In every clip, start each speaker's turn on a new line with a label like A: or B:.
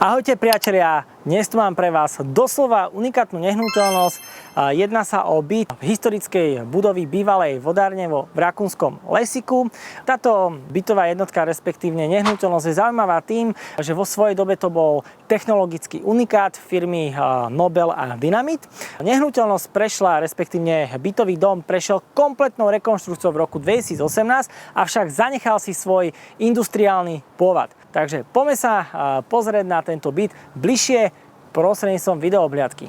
A: Ahojte priatelia, dnes tu mám pre vás doslova unikátnu nehnuteľnosť. Jedná sa o byt v historickej budovy bývalej vodárne vo Rakúnskom Lesiku. Táto bytová jednotka, respektívne nehnuteľnosť, je zaujímavá tým, že vo svojej dobe to bol technologický unikát firmy Nobel a Dynamit. Nehnuteľnosť prešla, respektívne bytový dom prešiel kompletnou rekonštrukciou v roku 2018, avšak zanechal si svoj industriálny pôvod. Takže poďme sa pozrieť na tento byt bližšie prostredníctvom videoobhliadky.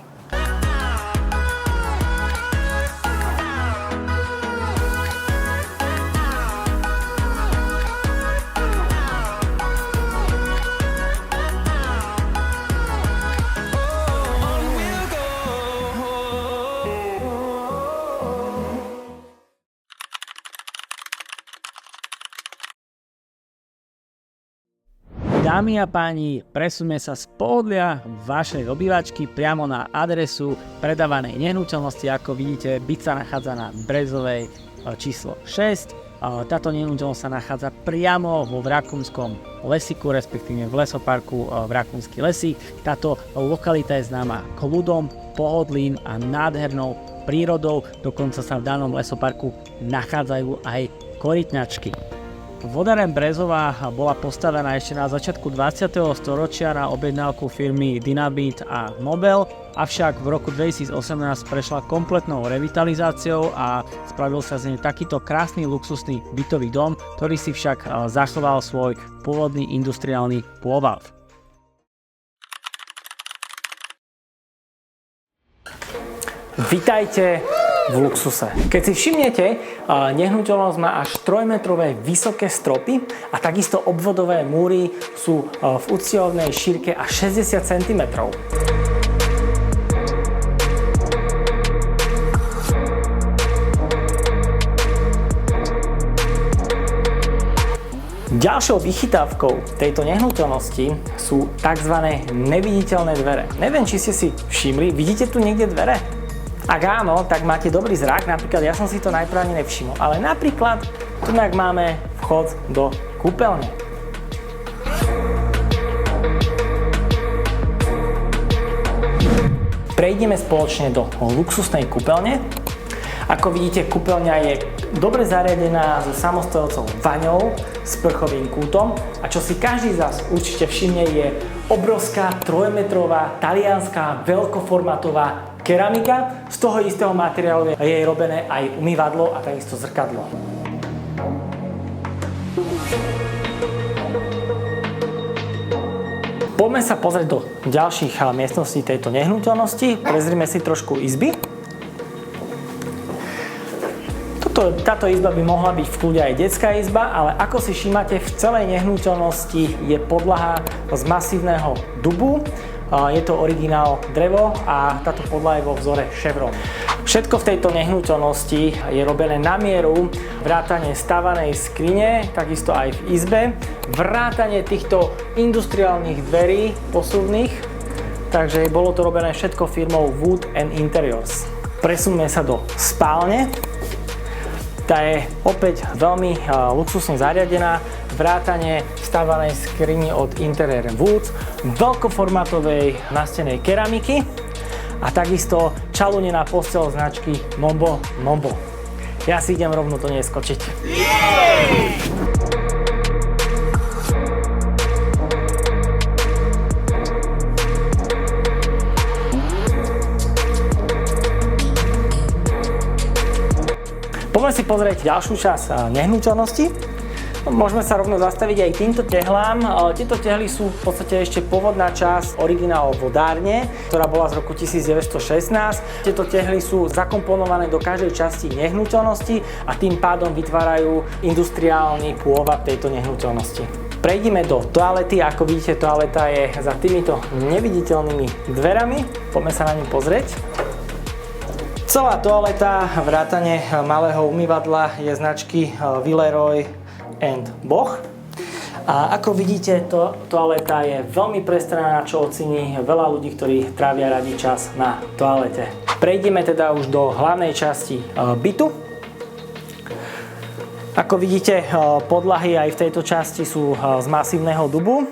A: Dámy a páni, presúme sa z pohodlia vašej obývačky priamo na adresu predávanej nehnuteľnosti. Ako vidíte, byt sa nachádza na Brezovej číslo 6. Táto nehnuteľnosť sa nachádza priamo vo Rakúnskom Lesiku, respektíve v lesoparku Rakúnsky lesy. Táto lokalita je známa kľudom, pohodlím a nádhernou prírodou. Dokonca sa v danom lesoparku nachádzajú aj korytnačky. Vodáreň Brezová bola postavená ešte na začiatku 20. storočia na objednávku firmy Dynamit a Nobel, avšak v roku 2018 prešla kompletnou revitalizáciou a spravil sa z nej takýto krásny luxusný bytový dom, ktorý si však zachoval svoj pôvodný industriálny pôvod. Vitajte v luxuse. Keď si všimnete, nehnuteľnosť má až 3-metrové vysoké stropy a takisto obvodové múry sú v úctyhovnej šírke až 60 cm. Ďalšou vychytávkou tejto nehnuteľnosti sú tzv. Neviditeľné dvere. Neviem, či ste si všimli, vidíte tu niekde dvere? Ak áno, tak máte dobrý zrak, napríklad ja som si to najprv ani nevšimol, ale napríklad tu máme vchod do kúpeľne. Prejdeme spoločne do luxusnej kúpeľne. Ako vidíte, kúpeľňa je dobre zariadená so samostojúcou vaňou, sprchovým kútom a čo si každý z vás určite všimne, je obrovská 3-metrová talianska veľkoformátová keramika. Z toho istého materiálu je jej robené aj umývadlo a takisto zrkadlo. Poďme sa pozrieť do ďalších miestností tejto nehnuteľnosti. Prezrime si trošku izby. Táto izba by mohla byť v kľude aj detská izba, ale ako si všímate, v celej nehnuteľnosti je podlaha z masívneho dubu. Je to originál drevo a táto podlaha je vo vzore chevron. Všetko v tejto nehnuteľnosti je robené na mieru, vrátane stavanej skrine, takisto aj v izbe, vrátane týchto industriálnych dverí posuvných, takže bolo to robené všetko firmou Wood & Interiors. Presuneme sa do spálne. Tá je opäť veľmi luxusne zariadená, vrátane stavanej skrini od Interior Woods, veľkoformátovej nastenej keramiky a takisto čalúnená posteľ značky Nombo. Ja si idem rovno do nej skočiť. Poďme si pozrieť ďalšiu časť nehnuteľnosti. Môžeme sa rovno zastaviť aj týmto tehlám. Tieto tehly sú v podstate ešte pôvodná časť originál vodárne, ktorá bola z roku 1916. Tieto tehly sú zakomponované do každej časti nehnuteľnosti a tým pádom vytvárajú industriálny pôvod tejto nehnuteľnosti. Prejdime do toalety. Ako vidíte, toaleta je za týmito neviditeľnými dverami. Poďme sa na ňu pozrieť. Celá toaleta, vrátane malého umývadla je značky Villeroy & Boch. A ako vidíte, toaleta je veľmi prestranná, čo ocení veľa ľudí, ktorí trávia radi čas na toalete. Prejdeme teda už do hlavnej časti bytu. Ako vidíte, podlahy aj v tejto časti sú z masívneho dubu.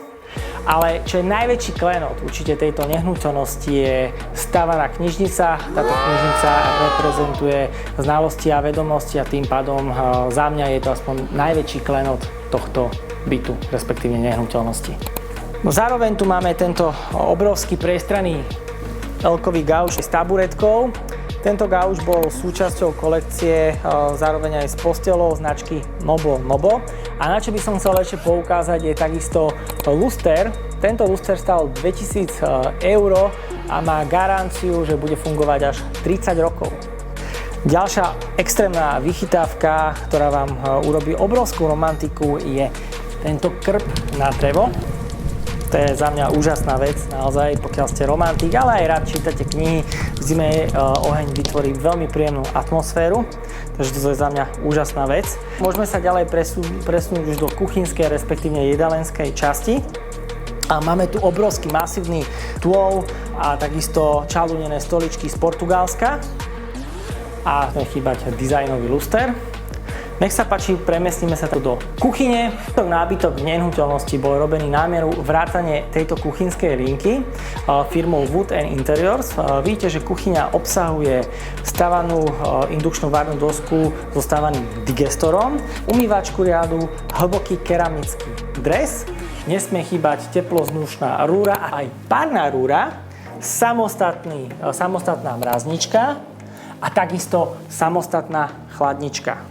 A: Ale čo je najväčší klenot určite tejto nehnuteľnosti je stavaná knižnica. Táto knižnica reprezentuje znalosti a vedomosti a tým pádom za mňa je to aspoň najväčší klenot tohto bytu, respektíve nehnuteľnosti. No zároveň tu máme tento obrovský priestranný L-kový gauč s taburetkou. Tento gauč bol súčasťou kolekcie zároveň aj s postelou značky Nobo. A na čo by som chcel ešte poukázať je takisto luster. Tento luster stal 2000 € a má garanciu, že bude fungovať až 30 rokov. Ďalšia extrémna vychytávka, ktorá vám urobí obrovskú romantiku, je tento krb na drevo. To je za mňa úžasná vec, naozaj, pokiaľ ste romantik, ale aj rád čítate knihy. V zime oheň vytvorí veľmi príjemnú atmosféru, takže to je za mňa úžasná vec. Môžeme sa ďalej presunúť už do kuchynskej, respektíve jedalenskej časti. A máme tu obrovský masívny stôl a takisto čalúnené stoličky z Portugalska. A nechýbať dizajnový luster. Nech sa páči, premiestnime sa tu do kuchyne. Nábytok v nehnuteľnosti bol robený na mieru vrátane tejto kuchynskej linky firmou Wood & Interiors. Vidíte, že kuchyňa obsahuje stavanú indukčnú varnú dosku so stavaným digestorom, umývačku riadu, hlboký keramický dres, nesmie chýbať teplozdušná rúra a aj párna rúra, samostatná mraznička a takisto samostatná chladnička.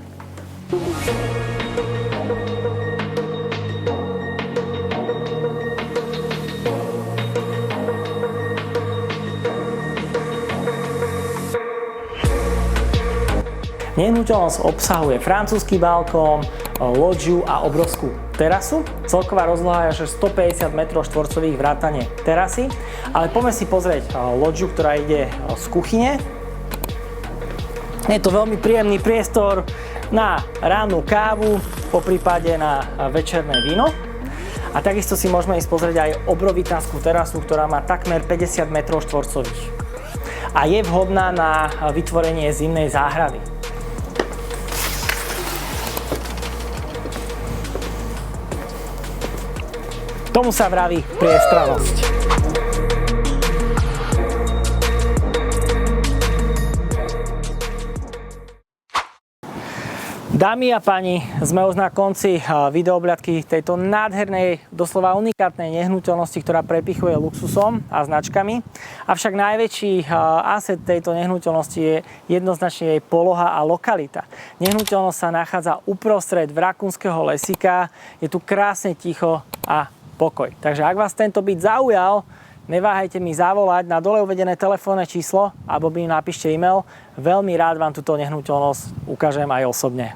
A: Nehnuteľnosť obsahuje francúzsky balkón, lodžiu a obrovskú terasu. Celková rozloha je až 150 m2 vrátane terasy, ale poďme si pozrieť lodžiu, ktorá ide z kuchyne. Je to veľmi príjemný priestor na rannú kávu, poprípade na večerné víno. A takisto si môžeme ísť pozrieť aj obrovitánsku terasu, ktorá má takmer 50 m2. A je vhodná na vytvorenie zimnej záhrady. Tomu sa vraví priestrannosť. Dámy a páni, sme už na konci videoobľadky tejto nádhernej, doslova unikátnej nehnuteľnosti, ktorá prepichuje luxusom a značkami. Avšak najväčší asset tejto nehnuteľnosti je jednoznačne jej poloha a lokalita. Nehnuteľnosť sa nachádza uprostred Vrakúnskeho lesíka, je tu krásne ticho a pokoj. Takže ak vás tento byt zaujal, neváhajte mi zavolať na dole uvedené telefónne číslo alebo mi napíšte e-mail. Veľmi rád vám túto nehnuteľnosť ukážem aj osobne.